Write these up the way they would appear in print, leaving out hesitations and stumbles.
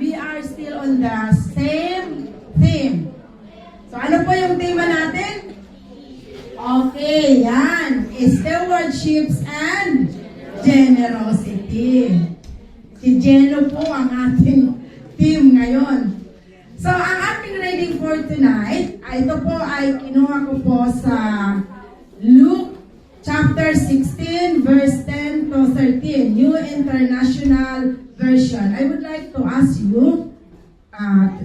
we are still on the same theme. So ano po yung tema natin? Okay, yan. Stewardships and generosity. Si Geno po ang ating theme ngayon. So ang ating reading for tonight, ito po ay kinuha ko po sa Luke chapter 16 verse 10 to 13, New International Version. I would like to ask you,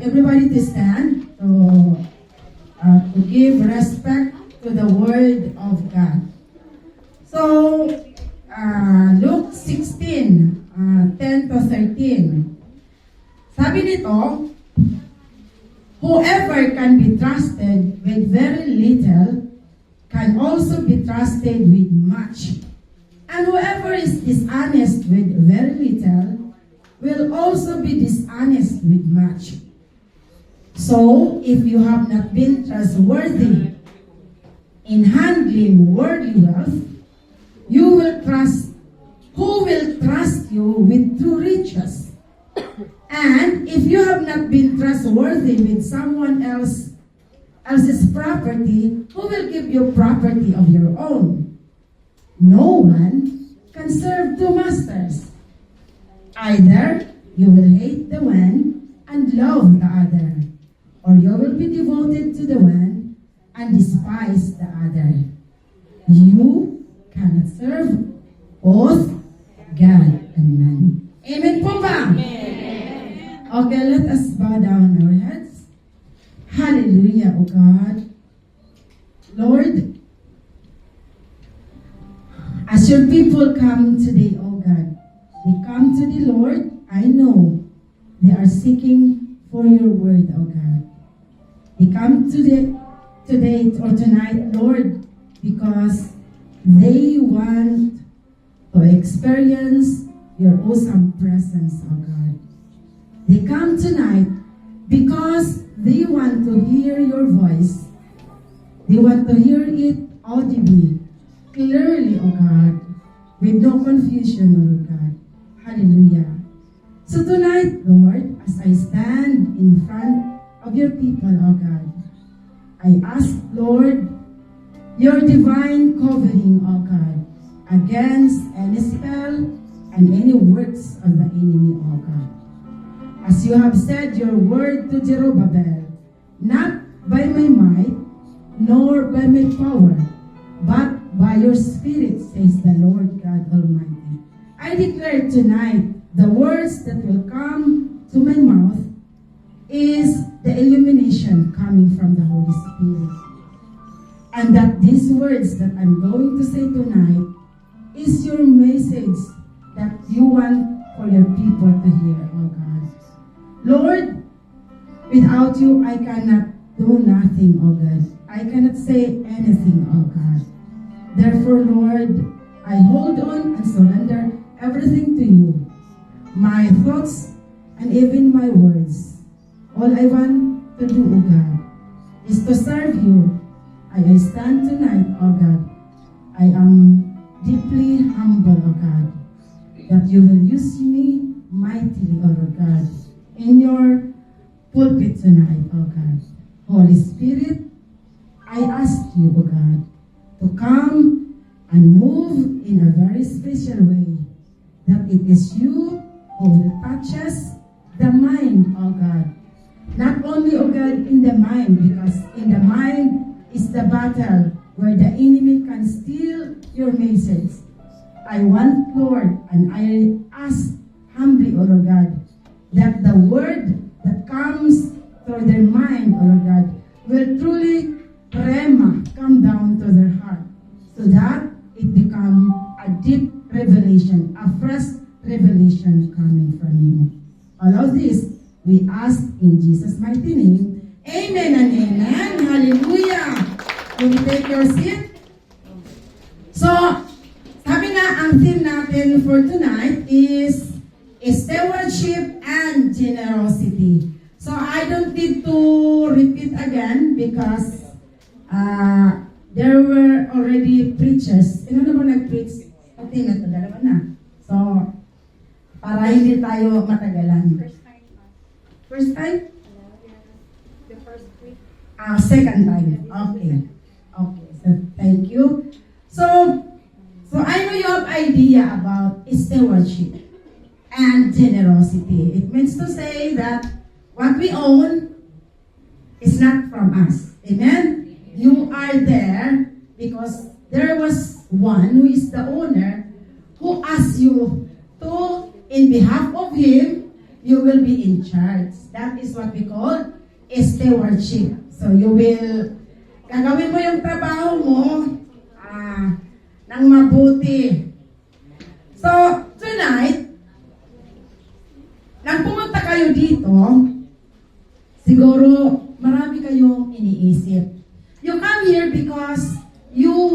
everybody to stand to give respect to the Word of God. So, Luke 16, 10 to 13. Sabi nito, whoever can be trusted with very little can also be trusted with much. And whoever is dishonest with very little will also be dishonest with much. So, if you have not been trustworthy in handling worldly wealth, who will trust you with true riches? And if you have not been trustworthy with someone else's property, who will give you property of your own? No one can serve two masters. Either you will hate the one and love the other, or you will be devoted to the one and despise the other. You cannot serve both God and money. Amen po ba? Amen. Okay, let us bow down our heads. Hallelujah, O God. Lord, as your people come today, O God, they come to the Lord. I know they are seeking for your word, O God. They come today or tonight, Lord, because they want to experience your awesome presence, O God. They come tonight because they want to hear your voice. They want to hear it audibly, clearly, O God, with no confusion, O God. Hallelujah. So tonight, Lord, as I stand in front of your people, O God, I ask, Lord, your divine covering, O God, against any spell and any works of the enemy, O God. As you have said your word to Zerubbabel, not by my might, nor by my power, but by your Spirit, says the Lord God Almighty. I declare tonight, the words that will come to my mouth is the illumination coming from the Holy Spirit. And that these words that I'm going to say tonight is your message that you want for your people to hear, oh God. Lord, without you, I cannot do nothing, oh God. I cannot say anything, oh God. Therefore, Lord, I hold on and surrender everything to you. My thoughts and even my words. All I want to do, O God, is to serve you. I stand tonight, O God. I am deeply humble, O God, that you will use me mightily, O God, in your pulpit tonight, O God. Holy Spirit, I ask you, O God, to come and move in a very special way, that it is you who will touch us, the mind, O God. Not only, O God, in the mind, because in the mind is the battle where the enemy can steal your message. I want, Lord, and I ask humbly, O Lord God, that the word that comes through their mind, O Lord God, will truly come down to their heart, so that it become a deep revelation, a fresh revelation coming from you. All of this, we ask in Jesus' mighty name. Amen and amen. Hallelujah. Will you take your seat? So, sabi nga, ang theme natin for tonight is stewardship and generosity. So, I don't need to repeat again because there were already preachers. Ano naman nag-preach? Pati na ito, dalawa na. So, para hindi tayo matagalan. First time? The first week. Second time. Okay. Okay. So, thank you. So I know you have idea about stewardship and generosity. It means to say that what we own is not from us. Amen? You are there because there was one who is the owner who asked you to, in behalf of him, you will be in charge. That is what we call stewardship. So you will, gagawin mo yung trabaho mo ng mabuti. So, tonight, nang pumunta kayo dito, siguro marami kayong iniisip. You come here because you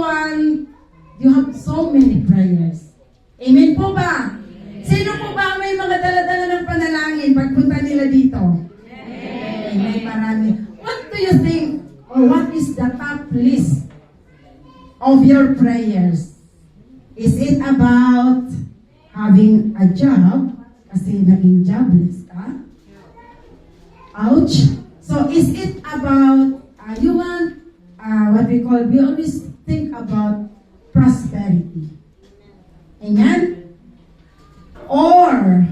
have so many prayers. Amen po ba? Sino po ba may mga dala-dala ng panalangin pagpunta nila dito? Amen, marami. What do you think, or what is the top list of your prayers? Is it about having a job? Kasi naging jobless ka? Ouch! So is it about, you want, what we always think about prosperity. Amen? Or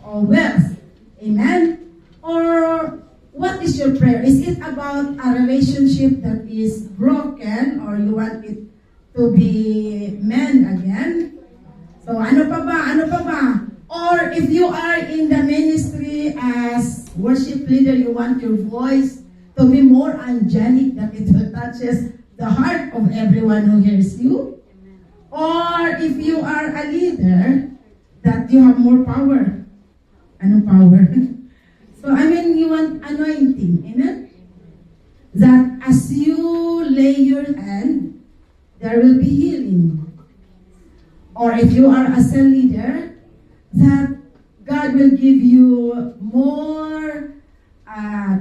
wealth. Amen? Or what is your prayer? Is it about a relationship that is broken, or you want it to be mend again? So ano pa ba? Or if you are in the ministry as worship leader, you want your voice to be more angelic, that it will touches the heart of everyone who hears you. Or if you are a leader, that you have more power. Ano power? So you want anointing, amen? That as you lay your hand, there will be healing. Or if you are as a leader, that God will give you more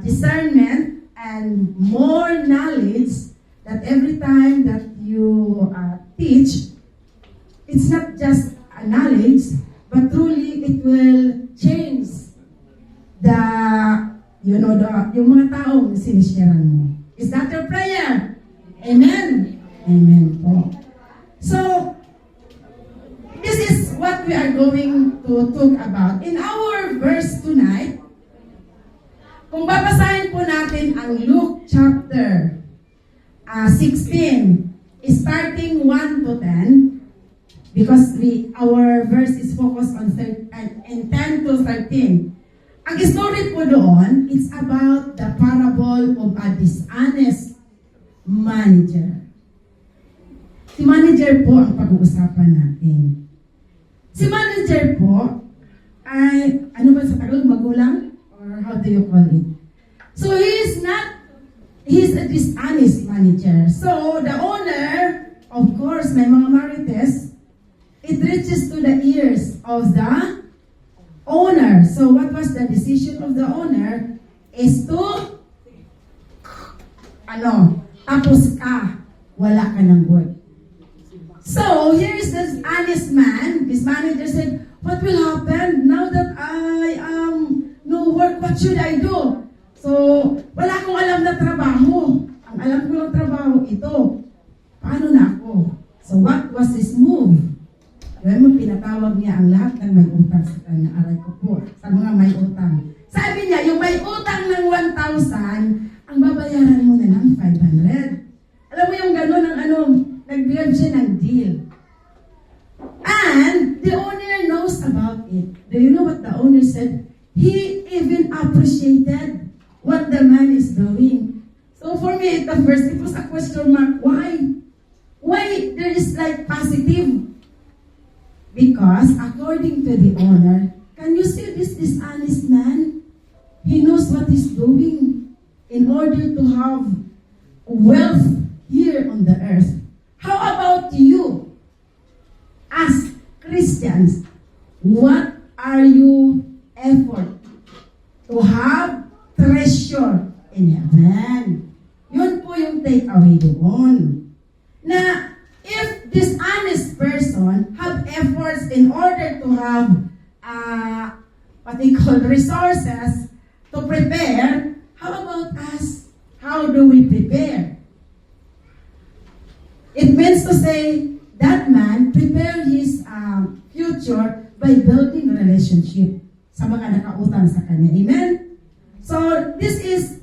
discernment and more knowledge, that every time that you teach, it's not just a knowledge, but truly it will change yung mga taong sinisharean mo. Is that your prayer? Amen? Amen po. So, this is what we are going to talk about. In our verse tonight, kung babasahin po natin ang Luke chapter 16, starting 1 to 10, because our verse is focused on 10 to 13. Ang story po doon, it's about the parable of a dishonest manager. Si manager po ang pag-uusapan natin. Si manager po ay, ano ba sa Tagalog, magulang? Or how do you call it? So he's a dishonest manager. So the owner, of course, may mga marites, it reaches to the ears of the owner. So what was the decision of the owner? Is to, tapos ka, wala ka ng work. So, here is this honest man. This manager said, what will happen now that I no work? What should I do? So, wala akong alam na trabaho. Ang alam ko lang trabaho ito. Paano na ako? So, what was his move? Pinatawag niya ang lahat ng may utang sa kanya. Aray ko po, sa mga may utang. Sabi niya, yung may utang ng 1,000, ang babayaran mo na lang 500. Alam mo yung gano'n nagbigay siya ng deal. And the owner knows about it. Do you know what the owner said? He even appreciated what the man is doing. So for me, at the first, it was a question mark. Why? Why there is like positive? Because according to the owner, can you see this dishonest man? He knows what he's doing in order to have wealth here on the earth. How about you? As Christians, what are you effort to have treasure in heaven? Yun po yung takeaway doon. Na if this honest person have efforts in order to have what they call resources, to prepare, how about us? How do we prepare? It means to say that man prepare his future by building relationship sa mga nakautang sa kanya. Amen? So, this is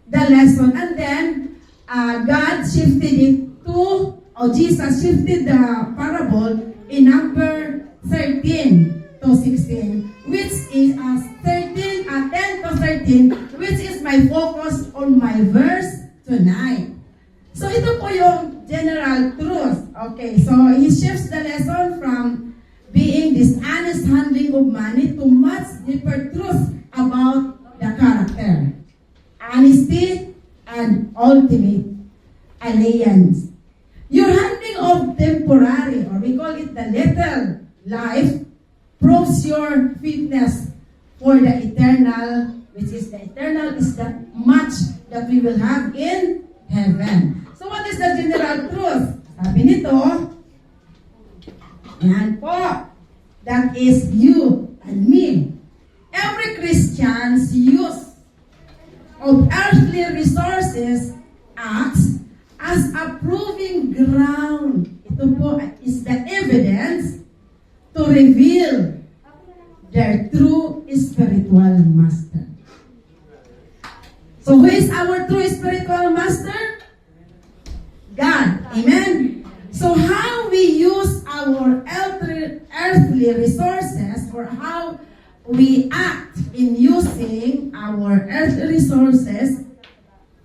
the lesson. And then, God shifted it to, or Jesus shifted the parable in number 13 to 16, which is 10 to 13, which is my focus on my verse tonight. So, ito po yung general truth. Okay, so he shifts the lesson from being dishonest handling of money to much deeper truth about the character, honesty, and ultimate alliance. Your handling of temporary, or we call it the little life, proves your fitness for the eternal, which is the eternal is that much that we will have in heaven. So what is the general truth? Sabi nito, yan po, that is you and me. Every Christian's use of earthly resources acts as a proving ground. Ito po is the evidence to reveal their true spiritual master. So who is our true spiritual master? God. Amen? So how we use our earthly resources, or how we act in using our earthly resources,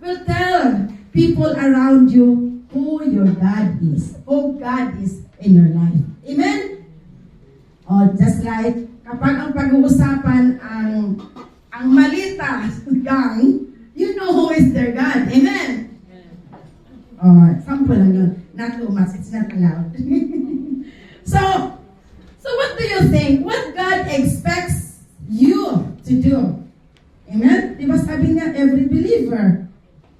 will tell people around you who your God is, who God is in your life. Amen? Oh, just like kapag ang pag-uusapan ang malita gang, you know who is their God. Amen? Oh, sample lang yun. Not too much. It's not allowed. So what do you think? What God expects you to do? Amen? Diba sabi niya, every believer,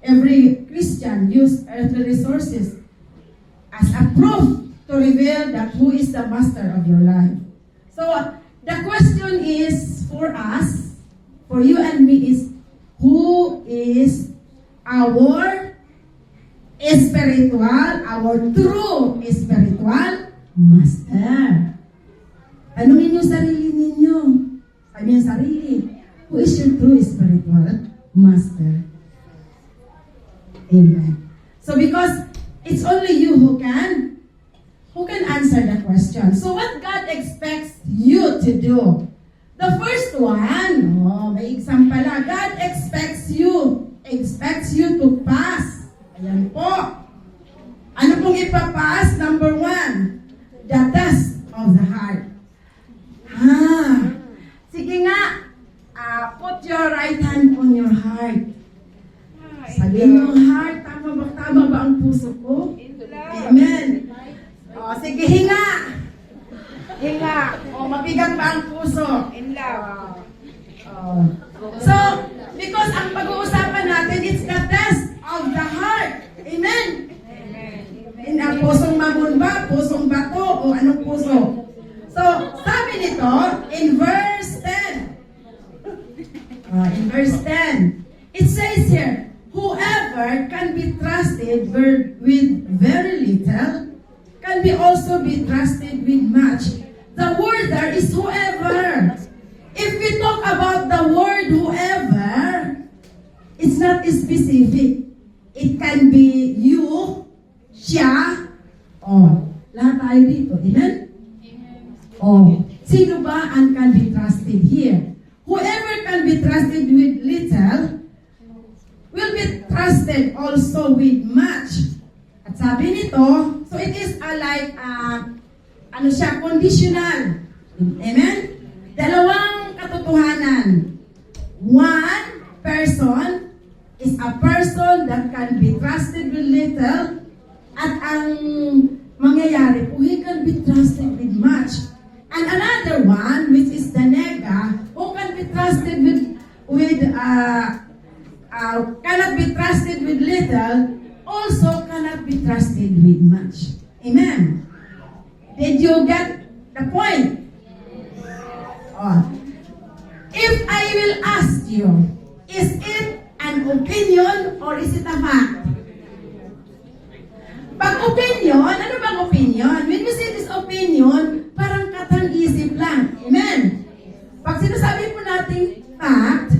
every Christian use earthly resources as a proof to reveal that who is the master of your life. So the question is for us, for you and me, is who is our spiritual, our true spiritual master? Tanungin niyo sarili ninyo. Sabi niyo sarili, who is your true spiritual master? Amen. So because it's only you who can answer the question. So what God expects you to do? The first one, may exam pala. God expects you to pass. Ayan po. Ano pong ipapass? Number 1, the test of the heart. Sige nga, put your right hand on your heart. Sabihin mo, heart, tama ba ang puso ko? Amen. Sige, hinga. Hinga. Mabigat ba ang puso? In love. So, because ang pag-uusapan natin, it's the test of the heart. Amen? Amen. Pusong mamun ba? Pusong bato? O anong puso? So, sabi nito, in verse 10. In verse 10, it says here, whoever can be trusted with very little can be also be trusted with much. The word there is whoever. If we talk about the word whoever, it's not specific. It can be you, siya, lahat tayo dito. Amen? Sino ba ang can be trusted here? Whoever can be trusted with little will be trusted also with much. At sabi nito, so it is conditional. Amen? Dalawang katotohanan. One person is a person that can be trusted with little, at ang mangyayari po, he can be trusted with much. And another one, which is the nega, who can be trusted cannot be trusted with little, also cannot be trusted with much. Amen? Did you get the point? If I will ask you, Is it an opinion or is it a fact? Pag opinion, ano bang opinion? When you say this opinion, parang katang-isip lang. Amen? Pag sinasabi po natin fact,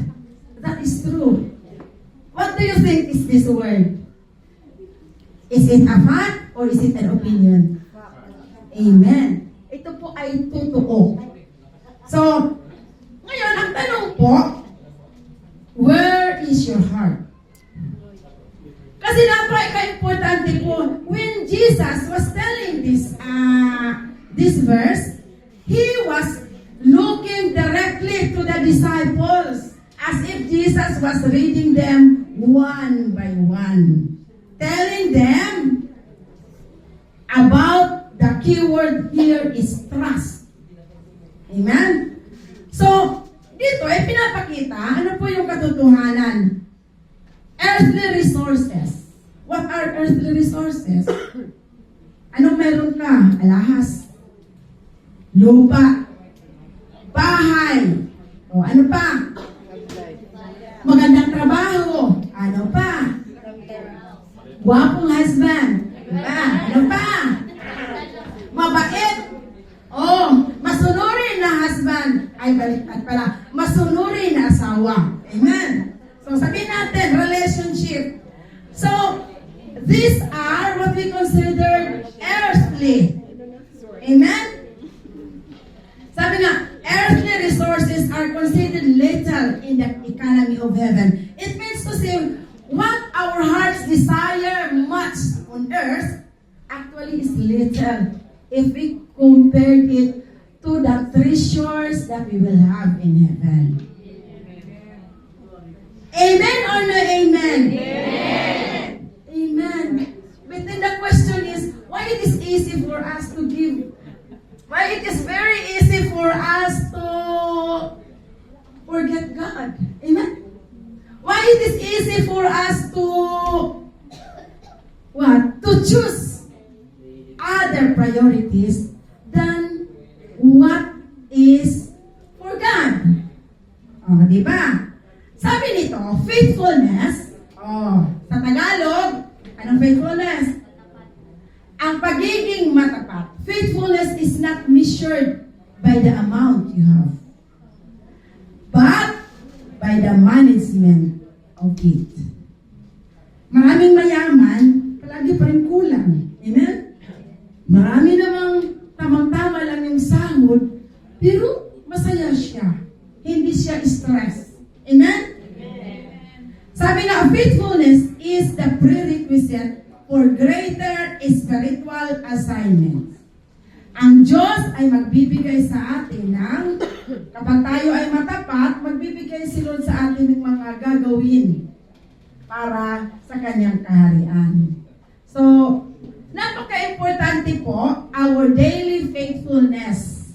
that is true. What do you think is this word? Is it a fact or is it an opinion? Amen. Ito po ay totoo. So, ngayon, ang tanong po, where is your heart? Kasi napaka-importante po, when Jesus was telling this verse, He was looking directly to the disciples as if Jesus was reading them one by one, telling them about the key word here is trust. Amen? So, dito ay pinapakita, ano po yung katotohanan? Earthly resources. What are earthly resources? Anong meron ka? Alahas. Lupa. Bahay. O ano pa? Magandang trabaho. Ano pa? Gwapong husband. Diba? Ano pa? Mabait. Oh, masunurin na husband. Ay, baliktad pala. Masunurin na asawa. Amen. So, sabihin natin, relationship. So, these are what we consider earthly. Amen? Sabi nga, earthly resources are considered little in the economy of heaven. It means to say, what our hearts desire much on earth actually is little if we compare it to the treasures that we will have in heaven. Amen or no amen? Amen. Amen. But then the question is, why it is easy for us to give? Why it is very easy for us to forget God? Amen. Why it is easy for us to what? To choose other priorities than what is for God. Oh, di ba? Sabi nito, faithfulness, sa Tagalog, anong faithfulness? Ang pagiging matapat. Faithfulness is not measured by the amount you have, but by the management of it. Maraming mayaman, palagi pa rin kulang. Amen? Marami namang tamang-tama lang yung sahod, pero masaya siya. Hindi siya stress. Amen? Sabi nga, faithfulness is the prerequisite for greater spiritual assignments. Ang Diyos ay magbibigay sa atin ng, kapag tayo ay matapat, magbibigay si Lord sa atin ng mga gagawin para sa kanyang kaharian. So, napaka-importante po, our daily faithfulness.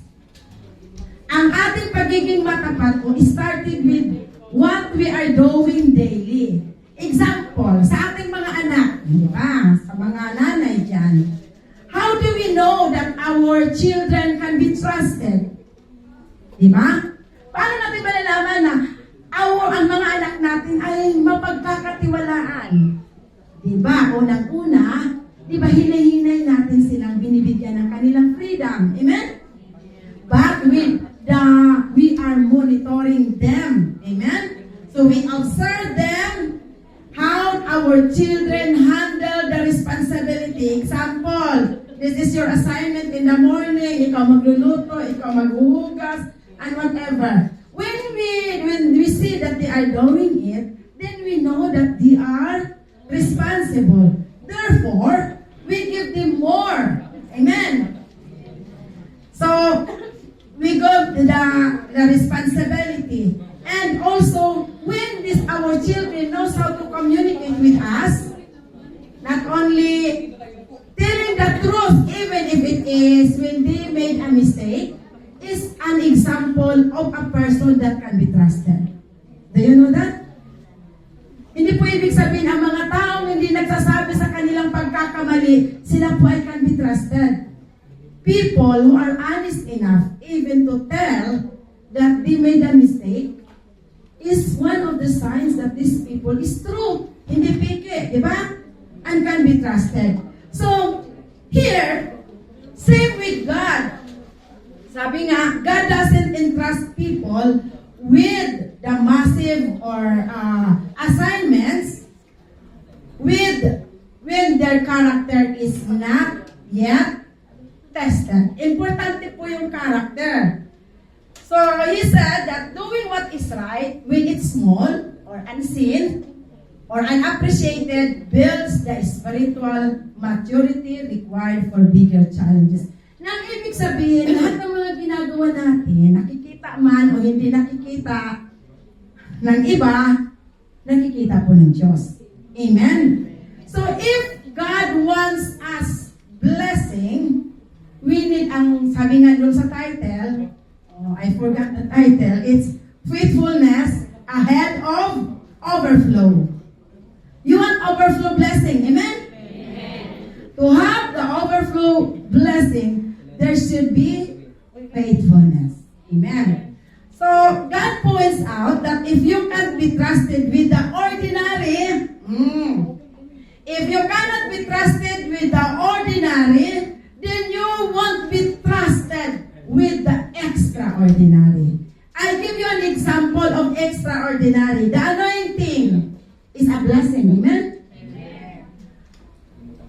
Ang ating pagiging matapat po started with what we are doing daily. Example, sa ating mga anak, di ba? Sa mga nanay dyan. How do we know that our children can be trusted? Di ba? Paano natin malalaman na ang mga anak natin ay mapagkakatiwalaan? Di ba? Unang-una, di ba hinay-hinay natin silang binibigyan ng kanilang freedom? Amen? But we are monitoring them. Amen? So we observe them, how our children handle the responsibility. Example, this is your assignment in the morning, ikaw magluluto, ikaw maghuhugas, and whatever. When we see that they are doing it, then we know that they are responsible. Therefore, we give them more. Amen? So, we give the responsibility. And also, when our children knows how to communicate with us, not only telling the truth, even if it is when they made a mistake, is an example of a person that can be trusted. Do you know that? Hindi po ibig sabihin ang mga taong hindi nagsasabi sa kanilang pagkakamali, sila po ay can be trusted. People who are honest enough even to tell that they made a mistake is one of the the signs that these people is true. Hindi peke, di ba? And can be trusted. So, here, same with God. Sabi nga, God doesn't entrust people with the massive or assignments when their character is not yet tested. Importante po yung character. So, he said that doing what is right when it's small or unseen or unappreciated builds the spiritual maturity required for bigger challenges. Nang ibig sabihin, lahat ng mga ginagawa natin, nakikita man o hindi nakikita ng iba, nakikita po ng Diyos. Amen? So, if God wants us blessing, we need ang, sabi nga doon sa title, I forgot the title, it's faithfulness ahead of overflow. You want overflow blessing, amen? Amen. To have the overflow blessing, there should be faithfulness. Amen. So, God points out that if you can't be trusted with the ordinary, if you cannot be trusted with the ordinary, then you won't be trusted with the extraordinary. I'll give you an example of extraordinary. The anointing is a blessing. Amen? Amen.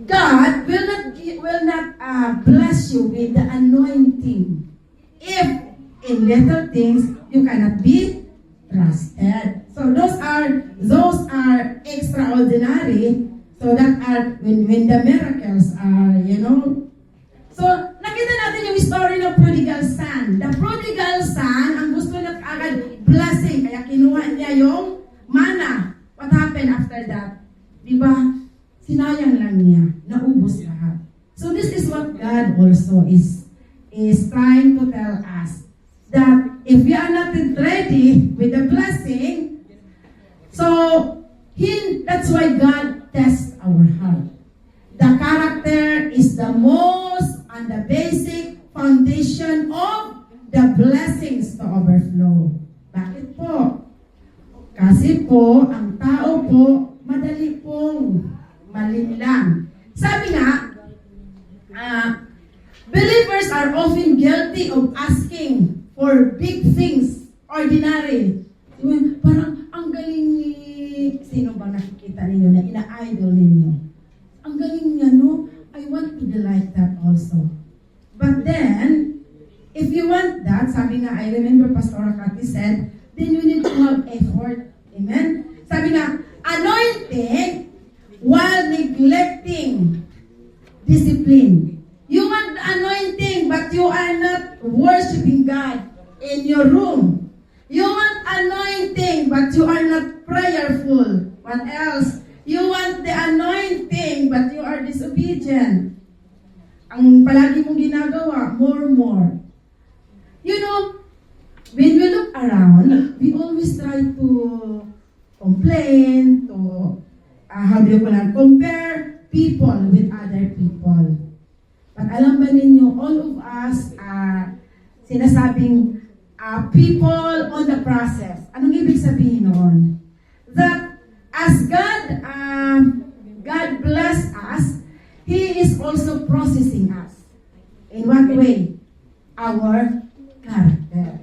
God will not bless you with the anointing if in little things you cannot be trusted. So those are extraordinary. So that are when the miracles are, So nakita natin yung story ng prodigal son. The prodigal son, ang gusto niya agad blessing, kaya kinuha niya yung manna. What happened after that? Diba? Sinayang lang niya. Naubos lahat. So this is what God also is trying to tell us. That if we are not ready with the blessing, so that's why God tests our heart. The character is the most and the basic foundation of the blessings to overflow. Bakit po? Kasi po, ang tao po, madali pong malinlang. Sabi nga, believers are often guilty of asking for big things, ordinary. Parang, ang galing ni, sino ba nakikita ninyo na ina-idol ninyo? Ang galing niya, no? I want to be like that also. But then, if you want that, sabi nga, I remember Pastor Akati said, then you need to have effort. Amen? Sabi nga, anointing while neglecting discipline. You want the anointing, but you are not worshiping God in your room. You want anointing, but you are not prayerful. What else? You want the anointing, but you are disobedient. Ang palagi mong ginagawa, more. When we look around, we always try to complain, to, compare people with other people. But alam ba ninyo, all of us are sinasabing people on the process. Anong ibig sabihin noon? That as God bless us, He is also processing us. In what way? Our character.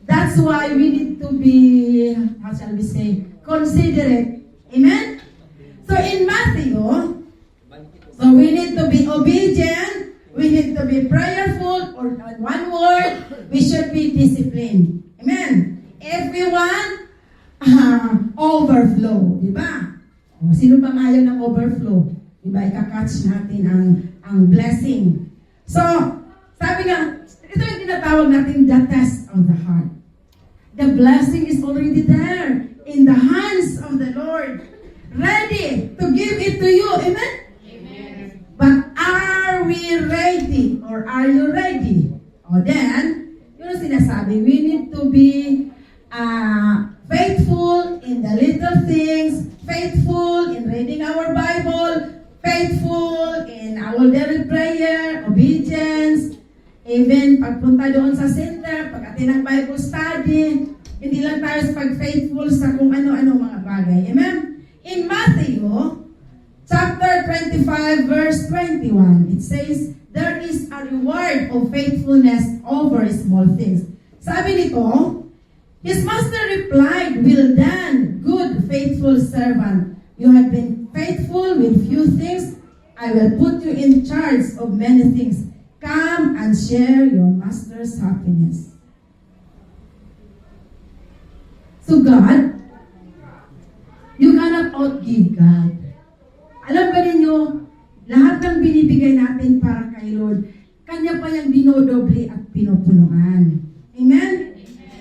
That's why we need to be, how shall we say, considerate. Amen? So in Matthew, so we need to be obedient, we need to be prayerful, or in one word, we should be disciplined. Amen? If we want overflow, di ba? O, sino bang ayaw ng overflow? Di ba? Ika-catch natin ang blessing. So, sabi nga, ito yung tinatawag natin the test of the heart. The blessing is already there in the hands of the Lord, ready to give it to you. Amen? Amen. But are we ready? Or are you ready? O then, yun ang sinasabi, we need to be faithful in the little things, faithful in reading our Bible, faithful in our daily prayer, obedience, even pagpunta doon sa center, pag-attend ng Bible study, hindi lang tayo pag-faithful sa kung ano-ano bagay. Amen? In Matthew, chapter 25, verse 21, it says, there is a reward of faithfulness over small things. Sabi nito, his master replied, well done, good, faithful servant. You have been faithful with few things. I will put you in charge of many things. Come and share your master's happiness. So God, you cannot outgive God. Alam ba ninyo, lahat ng binibigay natin para kay Lord, Kanya pa yung dinodobli at pinupunuan. Amen?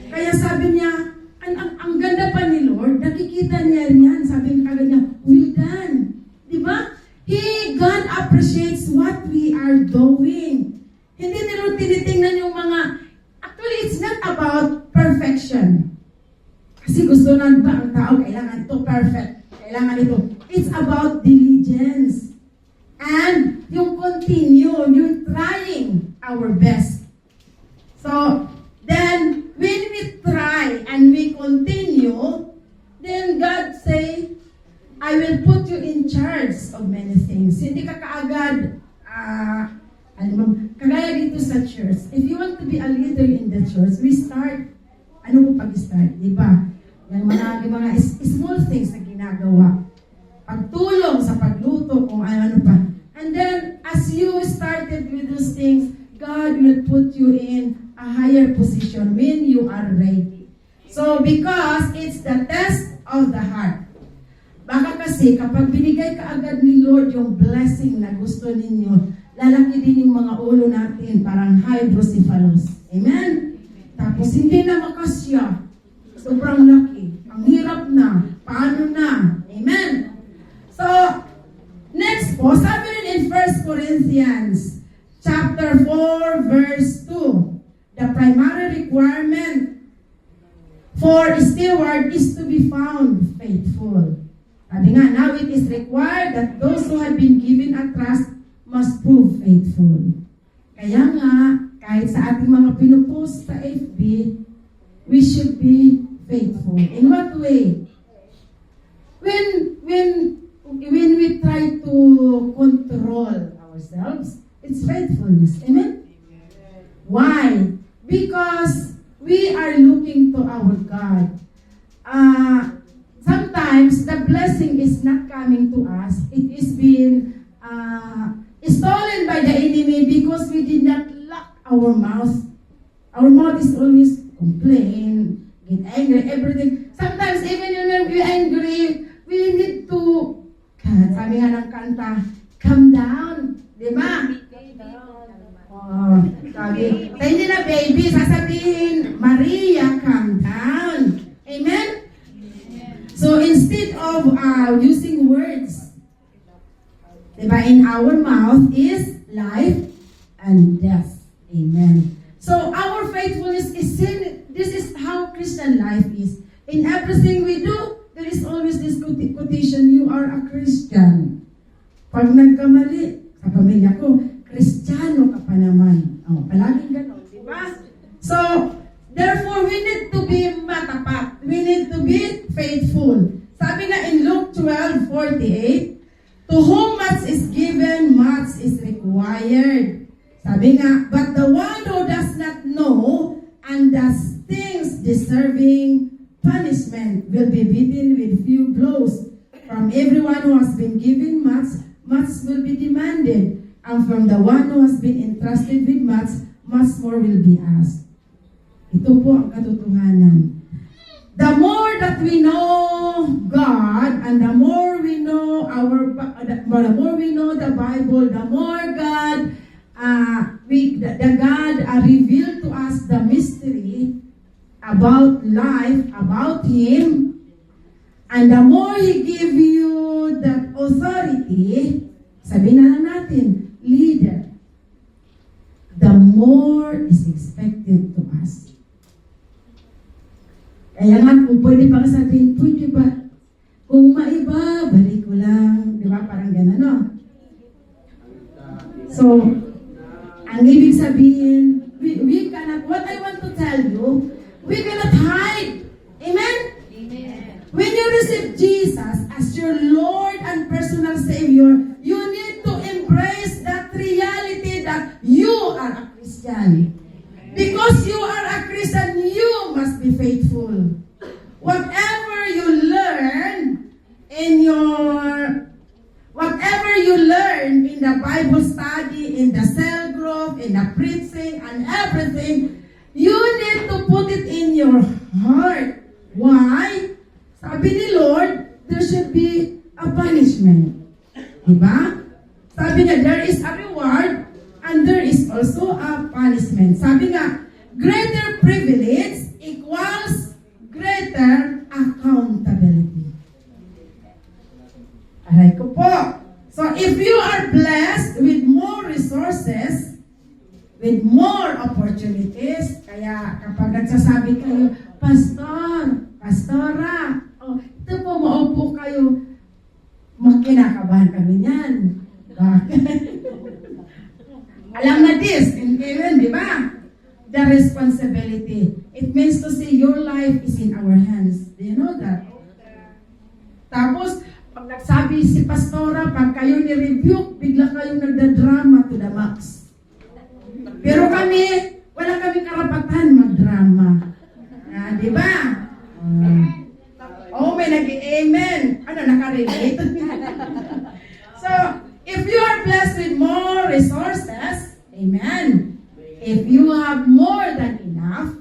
Kaya sabi niya, ang ganda pa ni Lord, nakikita niya yan, sabi niya kagad niya, well done. Diba? God appreciates what we are doing. Hindi ni Lord tinitingnan yung mga, actually, it's not about perfection. Kasi gusto na ba ang tao, kailangan ito perfect, kailangan ito. It's about diligence. And yung continue, yung trying our best. So, then, when we try and we continue, then God say, I will put you in charge of many things. Hindi ka kaagad, kagaya dito sa church. If you want to be a leader in the church, we start, ano po pag-start? Diba? Yung mga small things na ginagawa. Pagtulong sa pagluto, kung ano pa. And then, as you started with those things, God will put you in a higher position when you are ready. So, because it's the test of the heart. Baka kasi, kapag binigay ka agad ni Lord yung blessing na gusto ninyo, lalaki din yung mga ulo natin, parang hydrocephalus. Amen? Tapos, hindi na makasya. Sobrang laki. Ang hirap na. Paano na? Amen? So, next po, sabi rin in 1 Corinthians chapter 4, verse 2, the primary requirement for a steward is to be found faithful. Sabi nga, now it is required that those who have been given a trust must prove faithful. Kaya nga, kahit sa ating mga pinupost sa FB, we should be faithful. In what way? When we try to control ourselves, it's faithfulness. Amen? Why? Because we are looking to our God. Sometimes the blessing is not coming to us. It is being stolen by the enemy because we did not lock our mouth. Our mouth is always complain, get angry, everything. Sometimes even when we're angry, we need to, sabi nga ng kanta, calm down. Diba? Oh, sabi, hindi na baby, sasabihin, Maria, calm down. Amen? So instead of using words, diba, in our mouth is life and death. Amen. So our faithfulness is sin. This is how Christian life is. In everything we do, there is always this quotation, you are a Christian. Pag nagkamali, sa pamilya ko, Kristiyano ka pa naman. Oh, palaging gano'n, di ba? So, therefore, we need to be matapat. We need to be faithful. Sabi nga in Luke 12:48, to whom much is given, much is required. Sabi nga, but the one who does not know and does things deserving punishment will be beaten with few blows. From everyone who has been given much, much will be demanded. And from the one who has been entrusted with much, much more will be asked. Ito po ang katotohanan. The more that we know God, and the more we know the more we know the Bible, the more God, God revealed to us the mystery about life, about Him, and the more He give you that authority, sabihin na lang natin, leader, the more is expected to us. Kaya nga, kung pwede pang sabihin, pwede ba? Kung maiba, balik ko lang. Di ba? Parang gano'n, no? So, ang ibig sabihin, we cannot, what I want to tell you, we cannot hide. Amen? Amen. When you receive Jesus as your Lord and personal Savior, you need to embrace that reality that you are a Christian. Because you are a Christian, you must be faithful. Whatever you learn in the Bible study, in the cell group, in the preaching, and everything, you need to put it in your heart. Why? Sabi ni Lord, there should be a punishment. Diba? Sabi niya, there is a reward and there is also a punishment. Sabi nga, greater privilege equals greater accountability. Aray ko po. So if you are blessed with more resources, with more opportunities, kaya kapag nagsasabi kayo, Pastor, Pastora, ito po, maupo kayo, makinakabahan kami niyan. Bakit? Alam na this, and even, di ba? The responsibility. It means to say your life is in our hands. Do you know that? Tapos, pag nagsabi si Pastora, pag kayo ni-rebuke, bigla kayong nagda-drama to the max. Pero kami, wala kami karapatan mag-drama. Di ba? May nag-amen. Ano, nakarelate? So, if you are blessed with more resources, amen. If you have more than enough,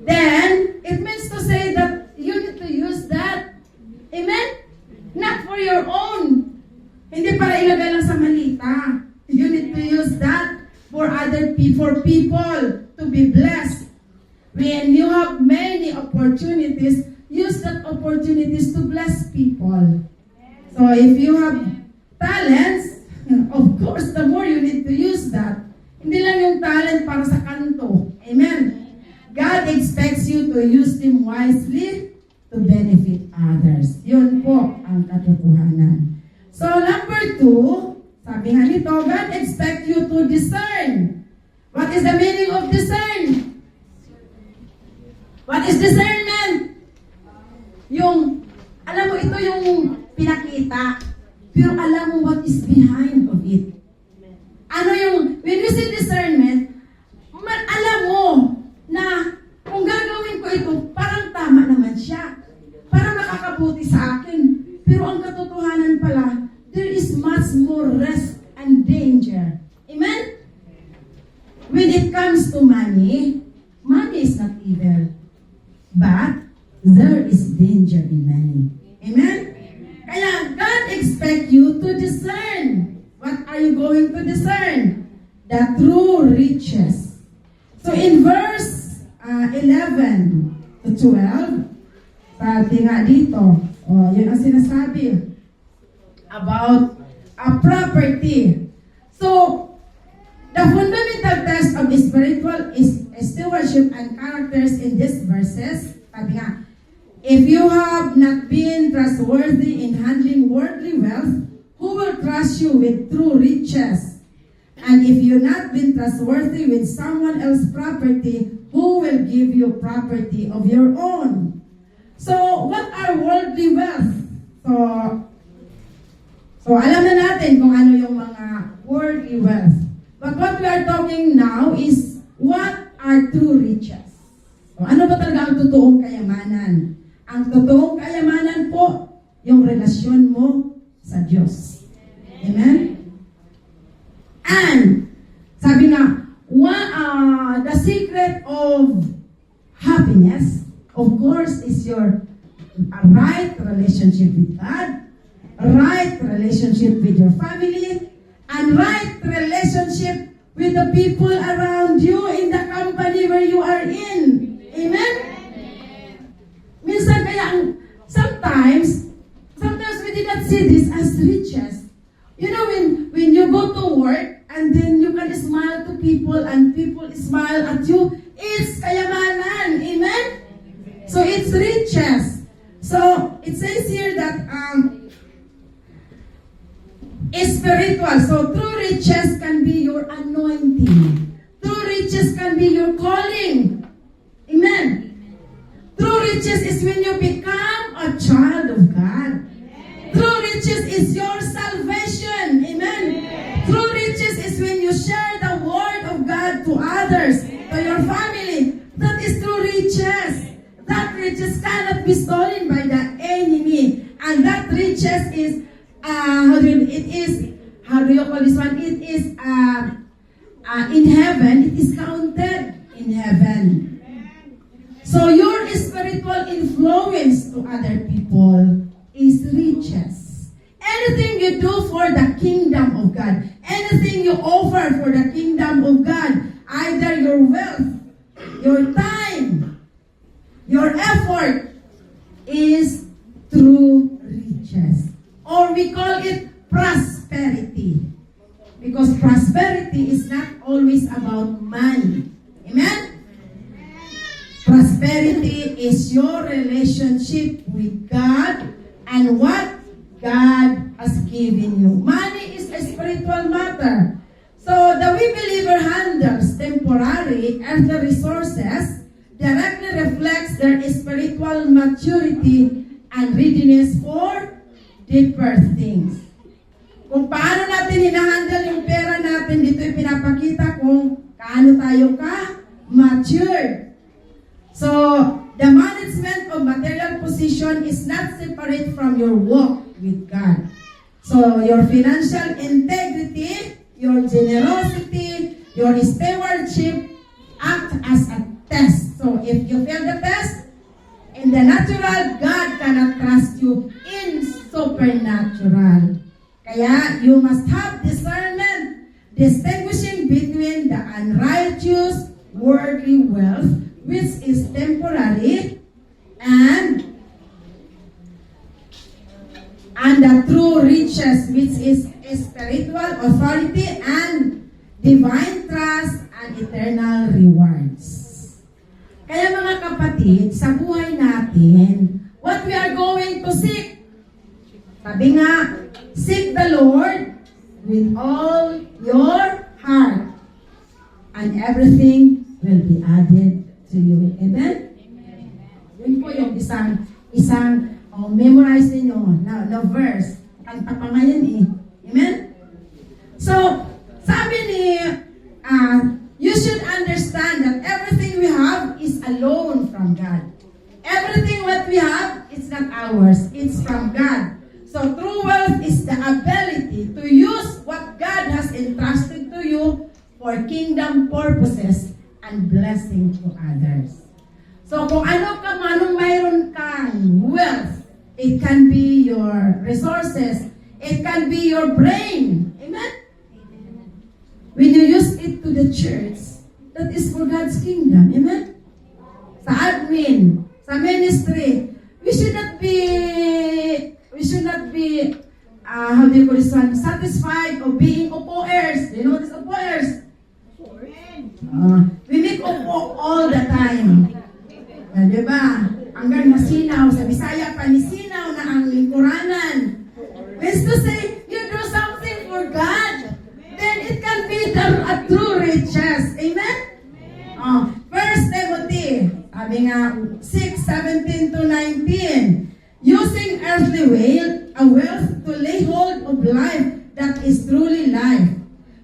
then it means to say that you need to use that. Amen? Not for your own. Hindi para ilagay lang sa malita. You need to use that for other people, to be blessed. When you have many opportunities, use that opportunities to bless people. So if you have talents, of course, the more you need to use that. Hindi lang yung talent para sa kanto. Amen? God expects you to use them wisely to benefit others. Yun po ang katotohanan. So number 2, sabi nga nito, God expects you to discern. What is the meaning of discern? What is discernment? Yung, alam mo, ito yung pinakita, pero alam mo what is behind of it. Ano yung, when you say discernment, alam mo na kung gagawin ko ito, parang tama naman siya. Parang nakakabuti sa akin. Pero ang katotohanan pala, there is much more risk and danger. Amen? When it comes to money, money is not evil. But there is danger in money. Amen? Kaya God expects you to discern. What are you going to discern? The true riches. So in verse 11 to 12, sabi nga dito, yun ang sinasabi about a property. So, the fundamental test of spiritual is stewardship and characters in these verses. Sabi nga, if you have not been trustworthy in handling worldly wealth, who will trust you with true riches? And if you've not been trustworthy with someone else's property, who will give you property of your own? So, what are worldly wealth? So alam na natin kung ano yung mga worldly wealth. But what we are talking now is, what are true riches? So, ano ba talaga ang totoong kayamanan? Ang totoong kayamanan po, yung relasyon mo sa Diyos. Amen? And, sabi nga, the secret of happiness, of course, is your right relationship with God, right relationship with your family, and right relationship with the people around you in the company where you are in. Amen? Minsan kaya, sometimes we did not see this as riches. You know, when you go to work, and then you can smile to people, and people smile at you, it's kayamanan. Amen? So, it's riches. So, it says here that, spiritual. So, true riches can be your anointing. True riches can be your calling. Amen. True riches is when you become a child of God. True riches is your salvation. Amen. True riches is when you share the word of God to others, to your family. That is true riches. That riches cannot be stolen by the enemy. And that riches is, how do you call this one? It is in heaven. It is counted in heaven. So your spiritual influence to other people is riches. Anything you do for the kingdom of God, anything you offer for the kingdom of God, either your wealth, your time, your effort, is through riches. Or we call it prosperity. Because prosperity is not always about money. Amen? Prosperity is your relationship with God and what God has given you. Money is a spiritual matter. So the we believer handles temporary earthly resources directly reflects their spiritual maturity and readiness for deeper things. Kung paano natin hinahandle yung pera natin, dito yung pinapakita kung kaano tayo ka-matured. So, the management of material position is not separate from your walk with God. So, your financial integrity, your generosity, your stewardship act as a test. So, if you fail the test, in the natural, God cannot trust you in supernatural. Kaya, you must have discernment, distinguishing between the unrighteous worldly wealth, which is temporary, and the true riches, which is spiritual authority and divine trust and eternal rewards. Kaya mga kapatid, sa buhay natin, what we are going to seek, sabi nga, seek the Lord with all your heart, and everything will be added to you. Amen? Yun po yung isang memorize ninyo na verse. Kanta pa ngayon eh. Amen? So, sabi ni, you should understand that everything we have is a loan from God. Everything what we have, it's not ours. It's from God. So, true wealth is the ability to use what God has entrusted to you for kingdom purposes and blessing to others. So, kung ano ka man, anong mayroon kang wealth, it can be your resources, it can be your brain. Amen? When you use it to the church, that is for God's kingdom. Amen? Sa admin, sa ministry, we should not be, how do you call this one, satisfied of being opoers. You know what is opoers? We make opo all the time. Diba? Hanggang masinaw, sa Bisaya pa nisinaw na ang lingkuranan. Means to say, you do something for God, then it can be a true riches. Amen? 1 Timothy, sabi nga, 6:17 to 19, using earthly wealth to lay hold of life that is truly life.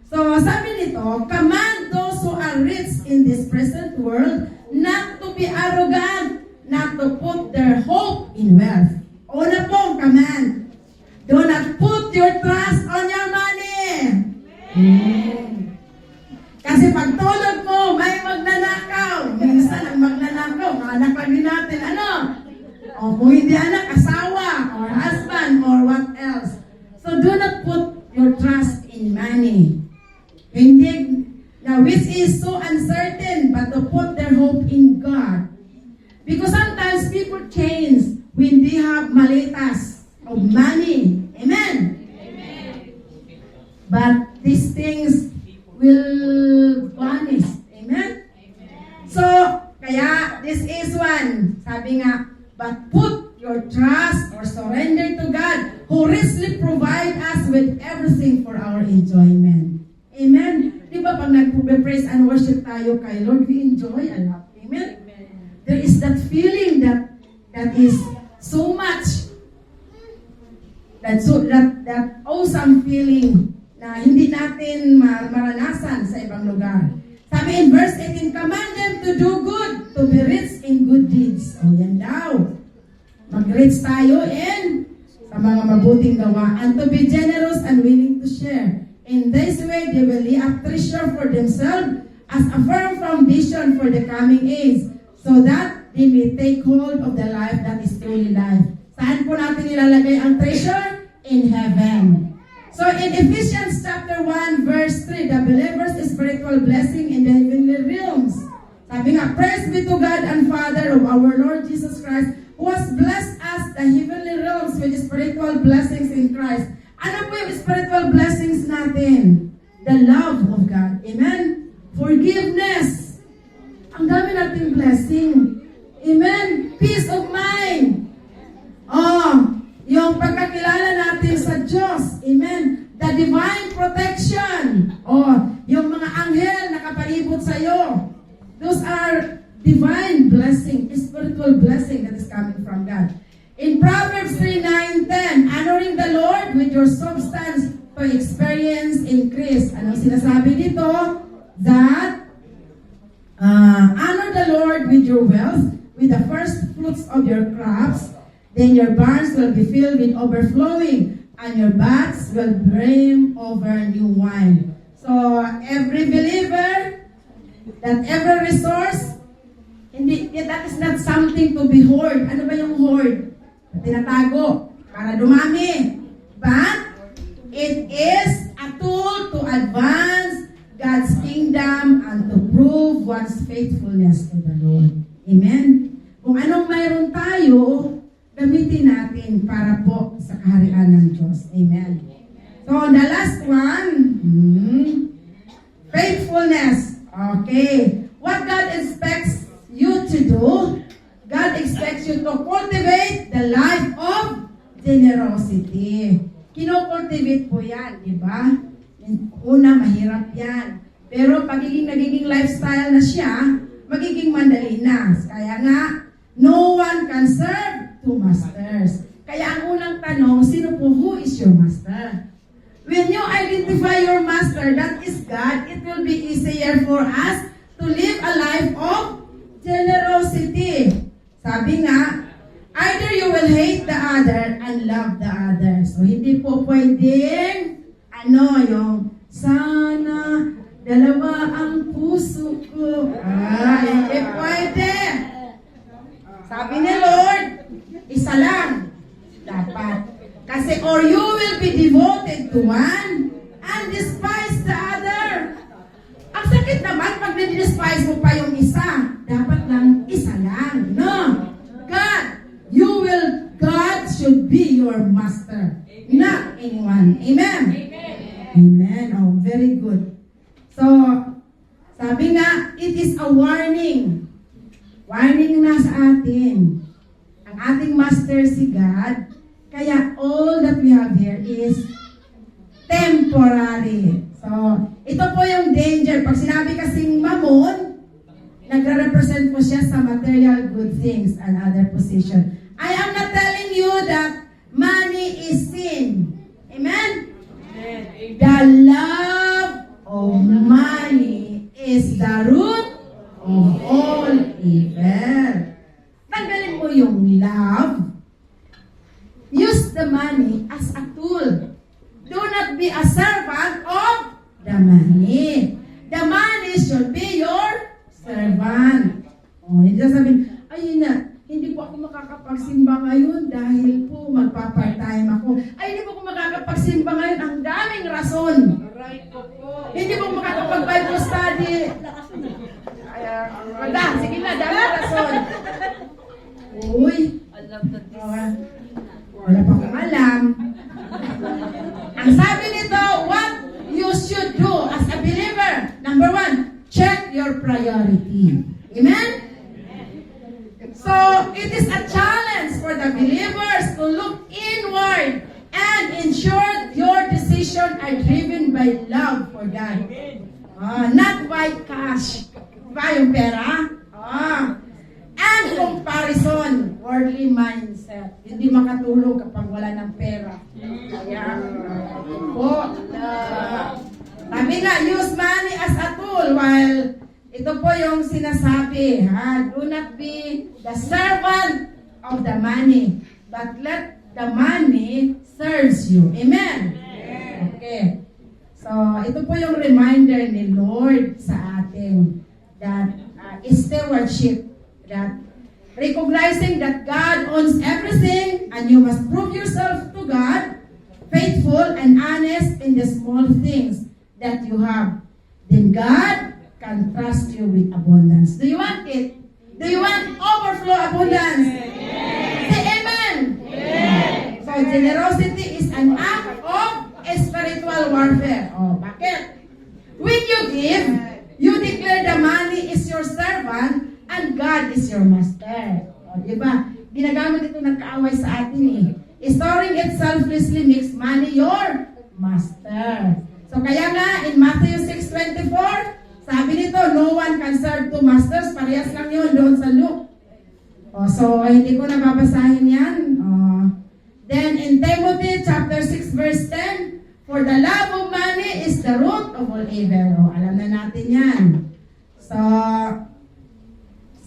So, sabi nito, command those who are rich in this present world not to be arrogant, not to put their hope in wealth. Una pong command, do not put your trust on your money. Kasi pag tulog mo, may magnanakaw. Minsan ang magnanakaw, mga anak lang din natin, ano? O kung hindi anak, asawa, or husband, or what else. So do not put your trust in money. Hindi, now which is so uncertain, but to put their hope in God. Because sometimes people change when they have maletas of money. Amen? Amen. But these things will vanish. Amen? So, kaya this is one. Sabi nga, but put your trust or surrender to God who richly provide us with everything for our enjoyment. Amen? Di ba pag nag-praise and worship tayo kay Lord, we enjoy a lot. Amen? There is that feeling that is so much. That awesome feeling na hindi natin maranasan sa ibang lugar. Sabi in verse 18, command them to do good, to be rich in good deeds. O yan daw. Mag-rich tayo sa mga mabuting gawa, and to be generous and willing to share. In this way, they will lay up treasure for themselves as a firm foundation for the coming age, so that they may take hold of the life that is truly life. Saan po natin ilalagay ang treasure? In heaven. So in Ephesians chapter 1 verse 3, the believer's spiritual blessing in the heavenly realms. Sabi nga, praise be to God and Father of our Lord Jesus Christ, who has blessed us the heavenly realms with spiritual blessings in Christ. Ano po yung spiritual blessings natin? The love of God. Amen? Forgiveness. Ang dami nating blessing. Amen? Peace of mind. Yung pagkakilala natin sa Diyos. Amen? The divine protection. Yung mga anghel na kapalibot sa iyo. Those are divine blessing, spiritual blessing that is coming from God. In Proverbs 3:9-10, honoring the Lord with your substance to experience increase. Anong sinasabi dito? That honor the Lord with your wealth, with the first fruits of your crops, then your barns will be filled with overflowing, and your vats will brim over new wine. So, every believer, that every resource, that is not something to be hoard. Ano ba yung hoard? Tinatago para dumami. But, it is a tool to advance God's kingdom and to prove one's faithfulness to the Lord. Amen? Kung anong mayroon tayo, gamitin natin para po sa kaharian ng Diyos. Amen. So, the last one, faithfulness. Okay. What God expects you to do, God expects you to cultivate the life of generosity. Kino-cultivate po yan, di ba? Una, mahirap yan. Pero nagiging lifestyle na siya, magiging madali na. Kaya nga, no one can serve two masters. Kaya ang unang tanong, sino po, who is your master? When you identify your master, that is God, it will be easier for us to live a life of generosity. Sabi nga, either you will hate the other and love the other. So, hindi po pwedeng, yung, sana, dalawa ang puso ko. Hindi pwede. Sabi ni Lord, isa lang. Dapat. Kasi, or you will be devoted to one and despise the other. Ang sakit naman pag nidespise mo pa yung isa. Dapat lang isa lang. No. God should be your master. Not anyone. Amen. Amen. Oh, very good. So, sabi nga, it is a warning. Warning na sa atin. Ang ating master si God. Kaya all that we have here is temporary. So, ito po yung danger. Pag sinabi kasing mammon, nagre-represent po siya sa material good things and other position. I am not telling you that money is sin. Amen? The love of money is the root of all evil. Tanggalin mo yung love. Use the money as a tool. Do not be a servant of the money. The money should be your servant. Hindi na sabihin, ayun na, hindi po ako makakapagsimba ngayon dahil po magpa-part-time ako. Ay, hindi po ako makakapagsimba ngayon. Ang daming rason. Hindi po makakapag-Bible study. Sige na, daming rason. Uy. Wala pa akong alam. Ang sabi nito, what you should do as a believer. Number 1, check your priority. Amen? So, it is a challenge for the believers to look inward and ensure your decisions are driven by love for God. Not by cash. Ba yung pera? And comparison, worldly mindset. hindi makatulog kapag wala ng pera. Kaya, po, sabi nga, use money as a tool, while ito po yung sinasabi, ha? Do not be the servant of the money, but let the money serves you. Amen? Okay. So, ito po yung reminder ni Lord sa atin that stewardship, that recognizing that God owns everything and you must prove yourself to God faithful and honest in the small things that you have. Then God can trust you with abundance. Do you want it? Do you want overflow abundance? Yes. Say amen. Yes. So generosity is an act of spiritual warfare. Oh, bakit? When you give, you declare the money is your servant and God is your master. O, diba? Ginagamit ito ng kaaway sa atin eh. Storing it selflessly makes money your master. So kaya nga, in Matthew 6:24, sabi nito, no one can serve two masters. Parehas lang yun doon sa Luke. O, so, hindi ko nababasahin yan. Then, in Timothy chapter 6 verse 10, for the love of money is the root of all evil. O, alam na natin yan.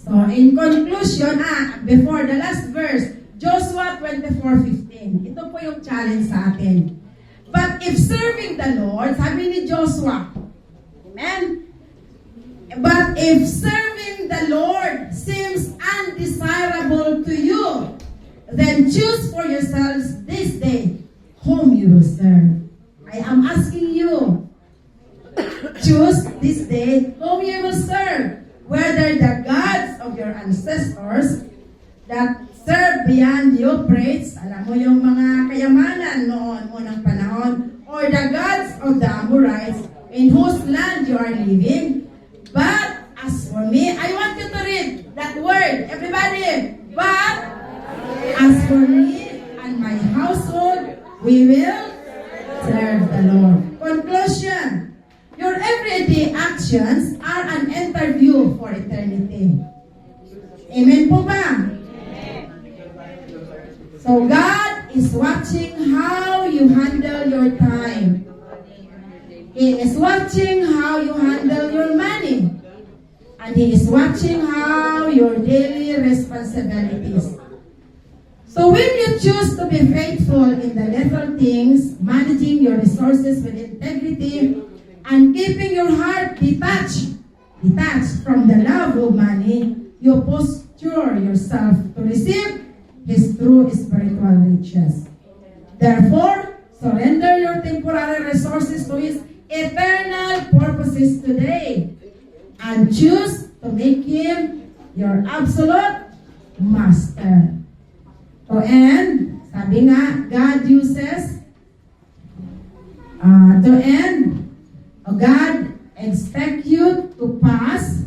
So in conclusion, before the last verse, Joshua 24:15. Ito po yung challenge sa atin. But if serving the Lord, sabi ni Joshua, amen? But if serving the Lord seems undesirable to you, then choose for yourselves this day whom you will serve. I am asking you, choose this day whom you will serve. Whether the gods of your ancestors that serve beyond Euphrates, alam mo yung mga kayamanan noon unang panahon, or the gods of the Amorites in whose land you are living. But as for me, I want you to read that word, everybody. But as for me and my household, we will serve the Lord. Conclusion. Your everyday actions are an interview for eternity. Amen po ba? So God is watching how you handle your time. He is watching how you handle your money. And He is watching how your daily responsibilities. So when you choose to be faithful in the little things, managing your resources with integrity, and keeping your heart detached from the love of money, you posture yourself to receive His true spiritual riches. Therefore, surrender your temporary resources to His eternal purposes today, and choose to make Him your absolute master. To end, sabi nga, God uses, God expects you to pass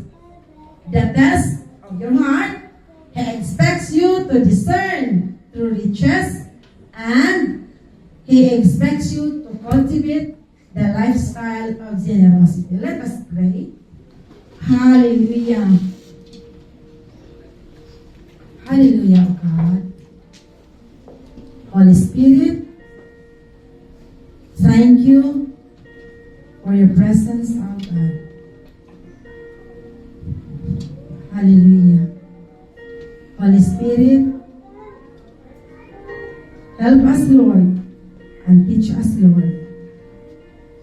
the test of your heart. He expects you to discern through riches, and He expects you to cultivate the lifestyle of generosity. Let us pray. Hallelujah. Hallelujah, O God. Holy Spirit, thank you for your presence, O God. Hallelujah. Holy Spirit, help us, Lord, and teach us, Lord,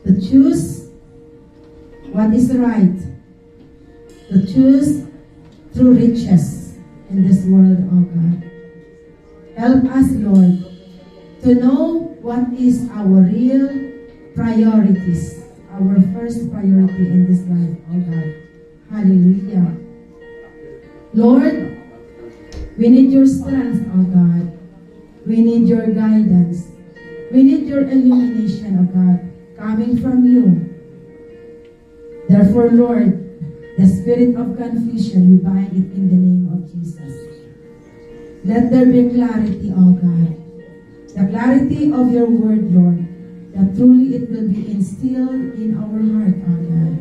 to choose what is right, to choose true riches in this world, O God. Help us, Lord, to know what is our real priorities, our first priority in this life, O God. Hallelujah. Lord, we need your strength, O God. We need your guidance. We need your illumination, O God, coming from you. Therefore, Lord, the spirit of confusion, we bind it in the name of Jesus. Let there be clarity, O God. The clarity of your word, Lord, that truly it will be instilled in our heart, O God.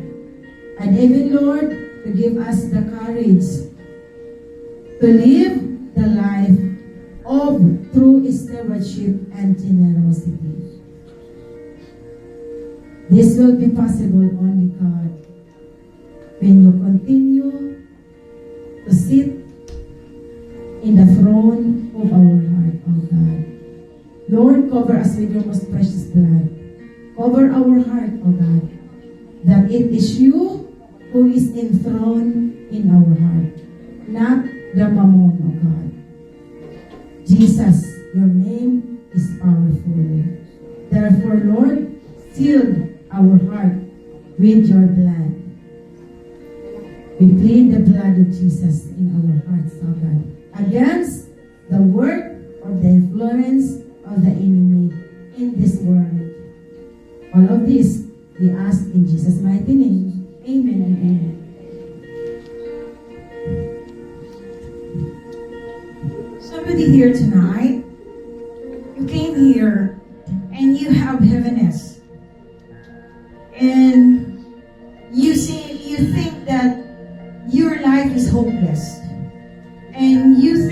And even, Lord, to give us the courage to live the life of true stewardship and generosity. This will be possible only, God, when you continue to sit in the throne of our heart, oh God. Lord, cover us with your most precious blood. Cover our heart, oh God, that it is you who is enthroned in our heart, not the mammon, oh God. Jesus, your name is powerful. Therefore, Lord, seal our heart with your blood. We plead the blood of Jesus in our hearts, oh God, against the work or the influence of the enemy in this world. All of this we ask in Jesus' mighty name. Amen and amen. Somebody here tonight, you came here and you have heaviness. And you think that your life is hopeless. And you